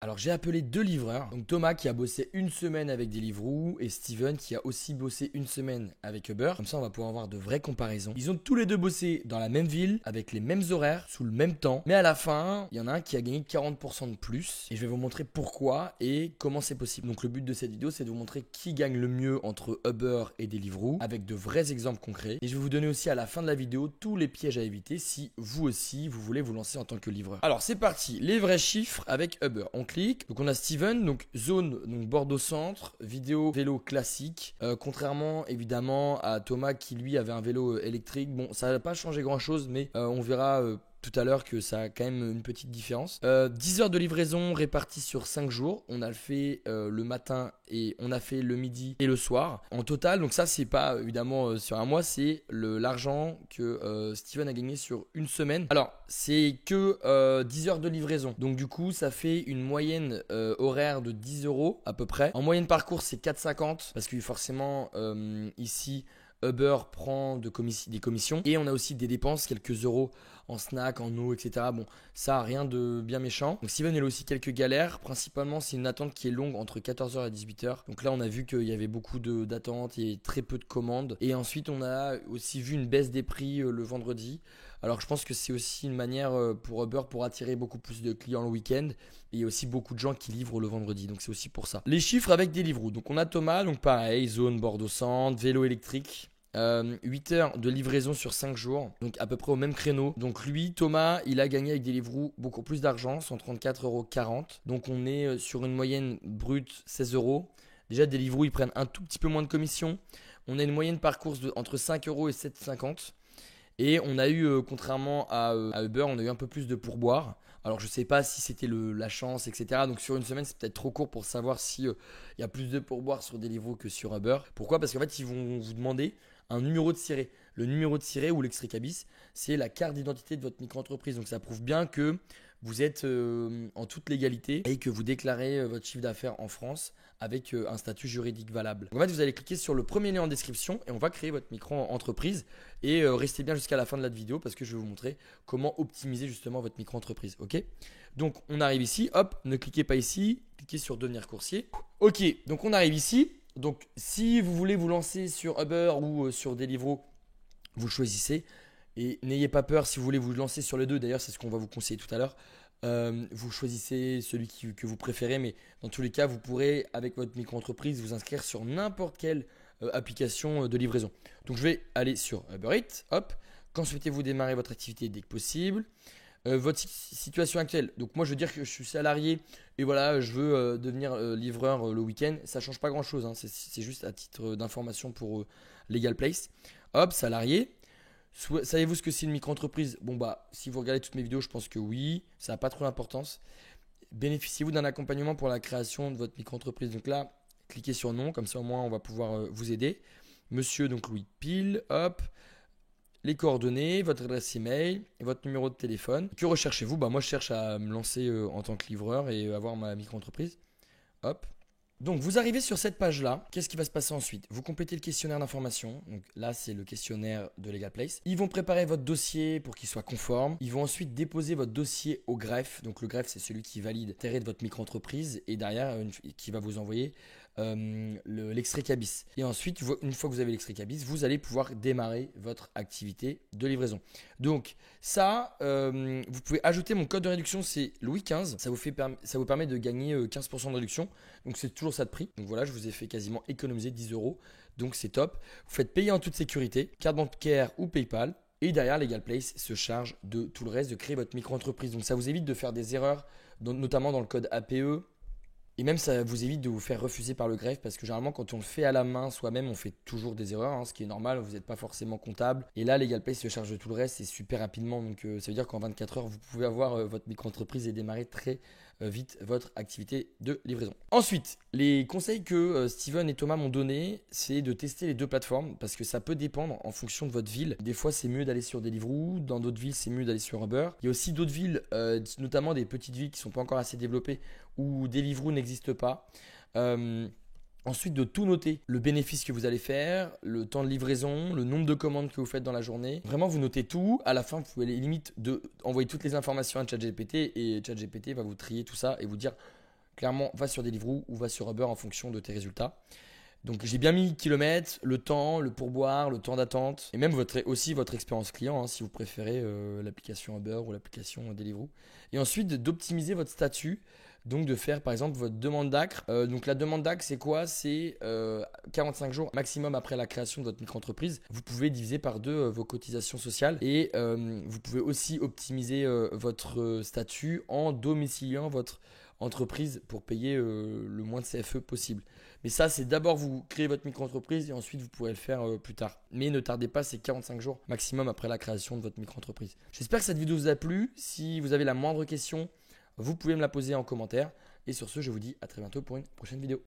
Alors j'ai appelé deux livreurs, donc Thomas qui a bossé une semaine avec Deliveroo et Steven qui a aussi bossé une semaine avec Uber. Comme ça on va pouvoir avoir de vraies comparaisons. Ils ont tous les deux bossé dans la même ville, avec les mêmes horaires, sous le même temps. Mais à la fin, il y en a un qui a gagné 40% de plus. Et je vais vous montrer pourquoi et comment c'est possible. Donc le but de cette vidéo c'est de vous montrer qui gagne le mieux entre Uber et Deliveroo, avec de vrais exemples concrets. Et je vais vous donner aussi à la fin de la vidéo tous les pièges à éviter si vous aussi vous voulez vous lancer en tant que livreur. Alors c'est parti, les vrais chiffres avec Uber. On clique, donc on a Steven, donc zone, donc Bordeaux Centre, vidéo vélo classique. Contrairement évidemment à Thomas qui lui avait un vélo électrique. Bon, ça n'a pas changé grand chose, mais on verra tout à l'heure que ça a quand même une petite différence. 10 heures de livraison réparties sur 5 jours. On a fait le matin et on a fait le midi et le soir. En total, donc ça c'est pas évidemment sur un mois, c'est l'argent que Steven a gagné sur une semaine. Alors c'est que 10 heures de livraison. Donc du coup ça fait une moyenne horaire de 10 euros à peu près. En moyenne parcours c'est 4,50 parce que forcément ici Uber prend des commissions et on a aussi des dépenses, quelques euros en snack, en eau, etc. Bon, ça, rien de bien méchant. Donc Steven, il a aussi quelques galères. Principalement, c'est une attente qui est longue entre 14h et 18h. Donc là, on a vu qu'il y avait beaucoup d'attentes et très peu de commandes. Et ensuite, on a aussi vu une baisse des prix le vendredi. Alors je pense que c'est aussi une manière pour Uber pour attirer beaucoup plus de clients le week-end. Et il y a aussi beaucoup de gens qui livrent le vendredi. Donc c'est aussi pour ça. Les chiffres avec Deliveroo. Donc on a Thomas, donc pareil, zone Bordeaux-Centre, vélo électrique. 8 heures de livraison sur 5 jours, donc à peu près au même créneau. Donc lui, Thomas, il a gagné avec Deliveroo beaucoup plus d'argent, 134,40 €. Donc on est sur une moyenne brute 16 euros. Déjà Deliveroo, ils prennent un tout petit peu moins de commission. On a une moyenne par course entre 5 euros et 7,50 €. Et on a eu, contrairement à Uber, on a eu un peu plus de pourboire. Alors je sais pas si c'était la chance, etc. Donc sur une semaine, c'est peut-être trop court pour savoir si y a plus de pourboire sur Deliveroo que sur Uber. Pourquoi? Parce qu'en fait, ils vont vous demander un numéro de siret. Le numéro de siret ou l'extrait cabis, c'est la carte d'identité de votre micro-entreprise. Donc ça prouve bien que vous êtes en toute légalité et que vous déclarez votre chiffre d'affaires en France avec un statut juridique valable. Donc en fait, vous allez cliquer sur le premier lien en description et on va créer votre micro-entreprise. Et restez bien jusqu'à la fin de la vidéo parce que je vais vous montrer comment optimiser justement votre micro-entreprise. Ok? Donc on arrive ici, hop, ne cliquez pas ici, cliquez sur devenir coursier. Ok, donc on arrive ici. Donc si vous voulez vous lancer sur Uber ou sur Deliveroo, vous le choisissez. Et n'ayez pas peur si vous voulez vous lancer sur les deux. D'ailleurs, c'est ce qu'on va vous conseiller tout à l'heure. Vous choisissez celui que vous préférez. Mais dans tous les cas, vous pourrez, avec votre micro-entreprise, vous inscrire sur n'importe quelle application de livraison. Donc je vais aller sur Uber Eats. Hop. Quand souhaitez-vous démarrer votre activité dès que possible? Votre situation actuelle. Donc moi je veux dire que je suis salarié et voilà je veux devenir livreur le week-end. Ça change pas grand chose, hein. C'est juste à titre d'information pour Legal Place. Hop, salarié. Savez-vous ce que c'est une micro-entreprise? Bon bah si vous regardez toutes mes vidéos je pense que oui, ça n'a pas trop d'importance. Bénéficiez-vous d'un accompagnement pour la création de votre micro-entreprise? Donc là, cliquez sur non, comme ça au moins on va pouvoir vous aider. Monsieur donc Louis Pile, hop. Les coordonnées, votre adresse email et votre numéro de téléphone. Que recherchez-vous? Bah moi je cherche à me lancer en tant que livreur et avoir ma micro-entreprise. Hop. Donc vous arrivez sur cette page-là. Qu'est-ce qui va se passer ensuite? Vous complétez le questionnaire d'information. Donc là c'est le questionnaire de Legal Place. Ils vont préparer votre dossier pour qu'il soit conforme. Ils vont ensuite déposer votre dossier au greffe. Donc le greffe c'est celui qui valide l'intérêt de votre micro-entreprise et derrière qui va vous envoyer l'extrait cabis. Et ensuite, une fois que vous avez l'extrait cabis, vous allez pouvoir démarrer votre activité de livraison. Donc ça, vous pouvez ajouter mon code de réduction, c'est Louis15. Ça vous permet de gagner 15% de réduction. Donc c'est toujours ça de prix. Donc voilà, je vous ai fait quasiment économiser 10 euros. Donc c'est top. Vous faites payer en toute sécurité, carte bancaire ou PayPal. Et derrière, Legal Place se charge de tout le reste, de créer votre micro-entreprise. Donc ça vous évite de faire des erreurs, notamment dans le code APE. Et même ça vous évite de vous faire refuser par le greffe parce que généralement quand on le fait à la main soi-même on fait toujours des erreurs, hein, ce qui est normal, vous n'êtes pas forcément comptable. Et là Legal Place se charge de tout le reste et super rapidement, donc ça veut dire qu'en 24 heures vous pouvez avoir votre micro-entreprise et démarrer très vite votre activité de livraison. Ensuite, les conseils que Steven et Thomas m'ont donné, c'est de tester les deux plateformes parce que ça peut dépendre en fonction de votre ville. Des fois c'est mieux d'aller sur Deliveroo, dans d'autres villes c'est mieux d'aller sur Uber. Il y a aussi d'autres villes, notamment des petites villes qui ne sont pas encore assez développées où Deliveroo n'existe pas. Ensuite, de tout noter, le bénéfice que vous allez faire, le temps de livraison, le nombre de commandes que vous faites dans la journée. Vraiment, vous notez tout. À la fin, vous pouvez limite envoyer toutes les informations à ChatGPT et ChatGPT va vous trier tout ça et vous dire clairement, va sur Deliveroo ou va sur Uber en fonction de tes résultats. Donc j'ai bien mis kilomètres, le temps, le pourboire, le temps d'attente et même aussi votre expérience client si vous préférez l'application Uber ou l'application Deliveroo. Et ensuite d'optimiser votre statut, donc de faire par exemple votre demande d'ACRE. Donc la demande d'ACRE c'est quoi? C'est 45 jours maximum après la création de votre micro-entreprise. Vous pouvez diviser par 2 vos cotisations sociales et vous pouvez aussi optimiser votre statut en domiciliant votre entreprise pour payer le moins de CFE possible. Mais ça, c'est d'abord vous créez votre micro-entreprise et ensuite vous pourrez le faire plus tard. Mais ne tardez pas, c'est 45 jours maximum après la création de votre micro-entreprise. J'espère que cette vidéo vous a plu. Si vous avez la moindre question, vous pouvez me la poser en commentaire. Et sur ce, je vous dis à très bientôt pour une prochaine vidéo.